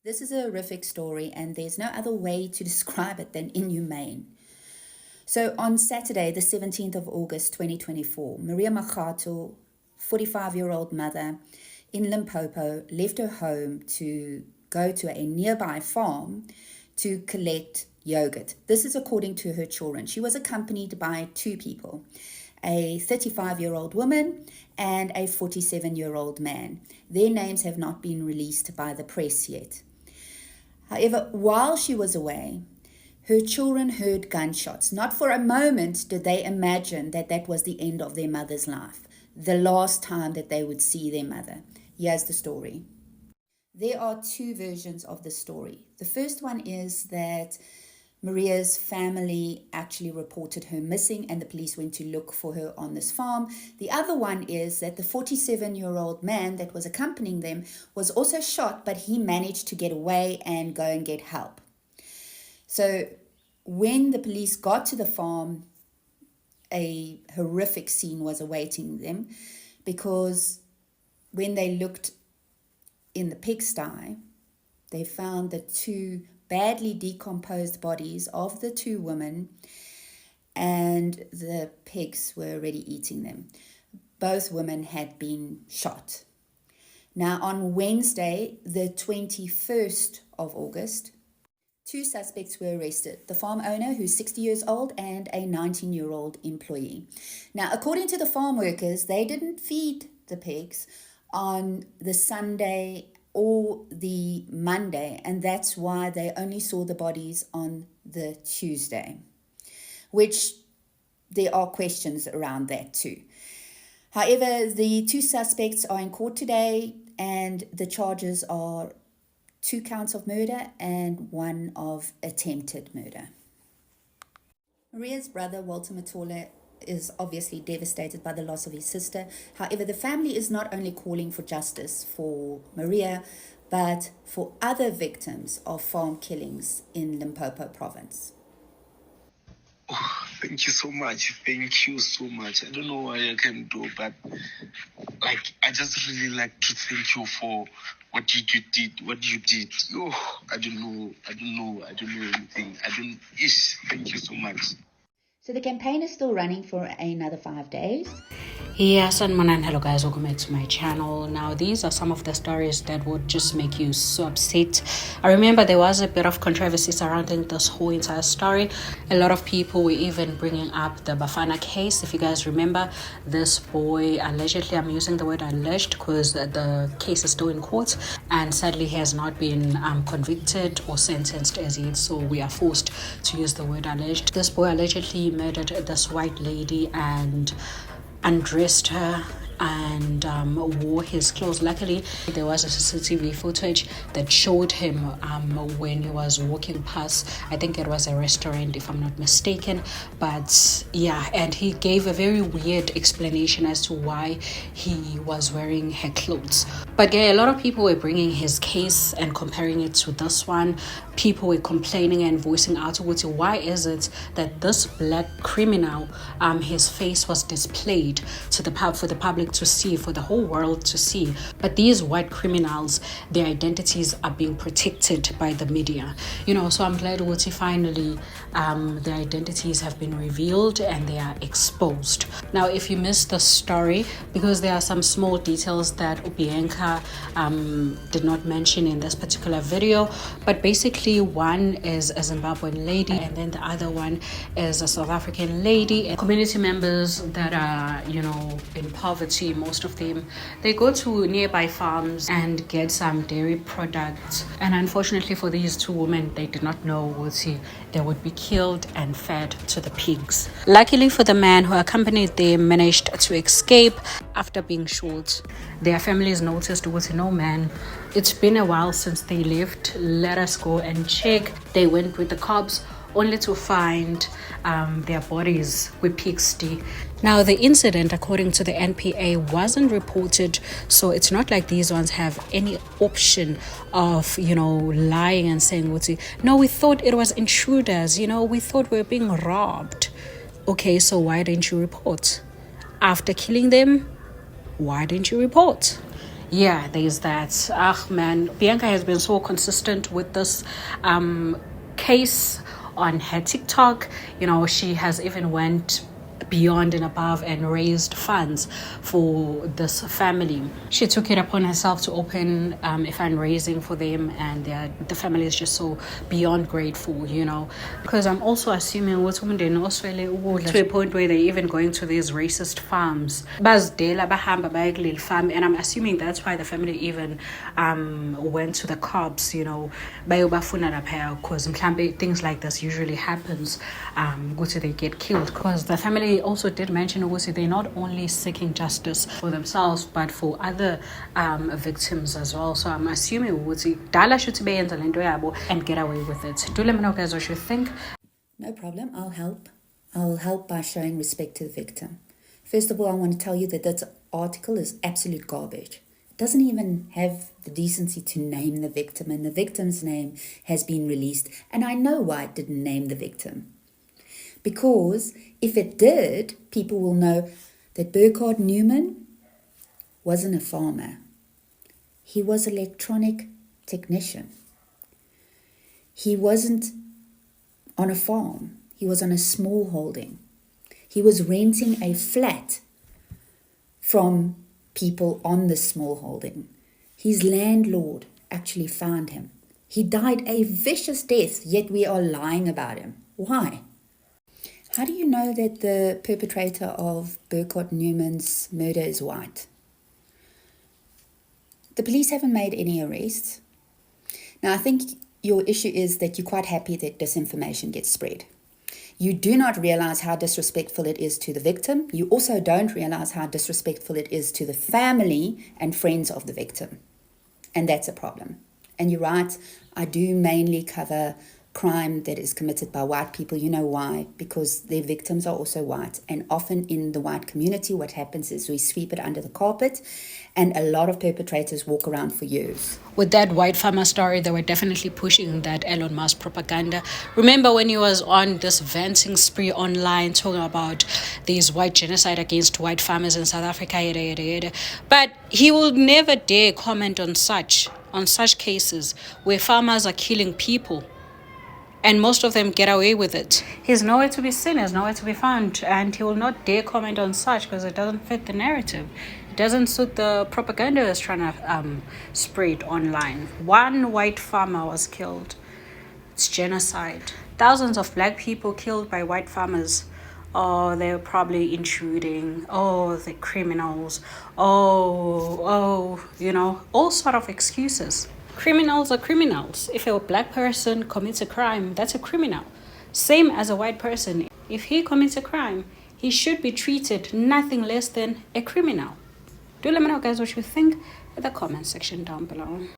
This is a horrific story, and there's no other way to describe it than inhumane. So on Saturday, the 17th of August, 2024, Maria Machato, 45-year-old mother in Limpopo, left her home to go to a nearby farm to collect yogurt. This is according to her children. She was accompanied by two people, a 35-year-old woman and a 47-year-old man. Their names have not been released by the press yet. However, while she was away, her children heard gunshots. Not for a moment did they imagine that that was the end of their mother's life, the last time that they would see their mother. Here's the story. There are two versions of the story. The first one is that Maria's family actually reported her missing and the police went to look for her on this farm. The other one is that the 47-year-old man that was accompanying them was also shot, but he managed to get away and go and get help. So when the police got to the farm, a horrific scene was awaiting them, because when they looked in the pigsty, they found the two badly decomposed bodies of the two women, and the pigs were already eating them. Both women had been shot. Now, on Wednesday, the 21st of August, two suspects were arrested, the farm owner, who's 60 years old, and a 19-year-old employee. Now, according to the farm workers, they didn't feed the pigs on the Sunday or the Monday, and that's why they only saw the bodies on the Tuesday, which there are questions around that too. However, the two suspects are in court today, and the charges are 2 counts of murder and 1 of attempted murder. Maria's brother, Walter Matola, is obviously devastated by the loss of his sister. However, the family is not only calling for justice for Maria, but for other victims of farm killings in Limpopo province. Oh, thank you so much. Thank you so much. I don't know what I can do, but I just really like to thank you for what you did. Oh, I don't know anything. Thank you so much. So the campaign is still running for another 5 days. Yes, and hello guys, welcome back to my channel. Now, these are some of the stories that would just make you so upset. I remember there was a bit of controversy surrounding this whole entire story. A lot of people were even bringing up the Bafana case. If you guys remember, this boy allegedly, I'm using the word alleged because the case is still in court, and sadly he has not been convicted or sentenced as yet, so we are forced to use the word alleged. This boy allegedly murdered this white lady and undressed her and wore his clothes. Luckily, there was a CCTV footage that showed him when he was walking past, I think it was a restaurant if I'm not mistaken, but yeah, and he gave a very weird explanation as to why he was wearing her clothes. But yeah, a lot of people were bringing his case and comparing it to this one. People were complaining and voicing out why is it that this black criminal, his face was displayed to for the public to see, for the whole world to see, but these white criminals, their identities are being protected by the media, so I'm glad finally their identities have been revealed and they are exposed. Now, if you missed the story, because there are some small details that Bianca did not mention in this particular video, but basically one is a Zimbabwean lady and then the other one is a South African lady, and community members that are in poverty, most of them, they go to nearby farms and get some dairy products, and unfortunately for these two women, they did not know they would be killed and fed to the pigs. Luckily for the man who accompanied them, managed to escape after being shot. Their families noticed, no man, it's been a while since they left, let us go and check. They went with the cops only to find their bodies with Pigsty. Now, the incident, according to the NPA, wasn't reported, so it's not like these ones have any option of, lying and saying, no, we thought it was intruders, we thought we were being robbed. Okay, so why didn't you report? After killing them, why didn't you report? yeah, there's that. Ah, man, Bianca has been so consistent with this case on her TikTok. She has even went beyond and above and raised funds for this family. She took it upon herself to open a fundraising for them, and the family is just so beyond grateful, because I'm also assuming what's women to a point where they're even going to these racist farms. And I'm assuming that's why the family even went to the cops, because things like this usually happens. They get killed, because the family also did mention they're not only seeking justice for themselves but for other victims as well. So I'm assuming Dala should be and get away with it. Do let me know, guys, what you think. No problem, I'll help. I'll help by showing respect to the victim. First of all, I want to tell you that this article is absolute garbage. It doesn't even have the decency to name the victim, and the victim's name has been released. And I know why it didn't name the victim. Because if it did, people will know that Burkhard Newman wasn't a farmer. He was an electronic technician. He wasn't on a farm. He was on a small holding. He was renting a flat from people on the small holding. His landlord actually found him. He died a vicious death, yet we are lying about him. Why? How do you know that the perpetrator of Burkhard Newman's murder is white? The police haven't made any arrests. Now, I think your issue is that you're quite happy that disinformation gets spread. You do not realize how disrespectful it is to the victim. You also don't realize how disrespectful it is to the family and friends of the victim. And that's a problem. And you're right, I do mainly cover crime that is committed by white people. You know why? Because their victims are also white. And often in the white community, what happens is we sweep it under the carpet, and a lot of perpetrators walk around for years. With that white farmer story, they were definitely pushing that Elon Musk propaganda. Remember when he was on this venting spree online talking about these white genocide against white farmers in South Africa, yada, yada, yada. But he will never dare comment on such cases where farmers are killing people. And most of them get away with it. He's nowhere to be seen, he's nowhere to be found. And he will not dare comment on such because it doesn't fit the narrative. It doesn't suit the propaganda that's trying to spread online. One white farmer was killed. It's genocide. Thousands of black people killed by white farmers. Oh, they're probably intruding. Oh, they're criminals. Oh, all sort of excuses. Criminals are criminals. If a black person commits a crime, that's a criminal. Same as a white person. If he commits a crime, he should be treated nothing less than a criminal. Do let me know, guys, what you think in the comment section down below.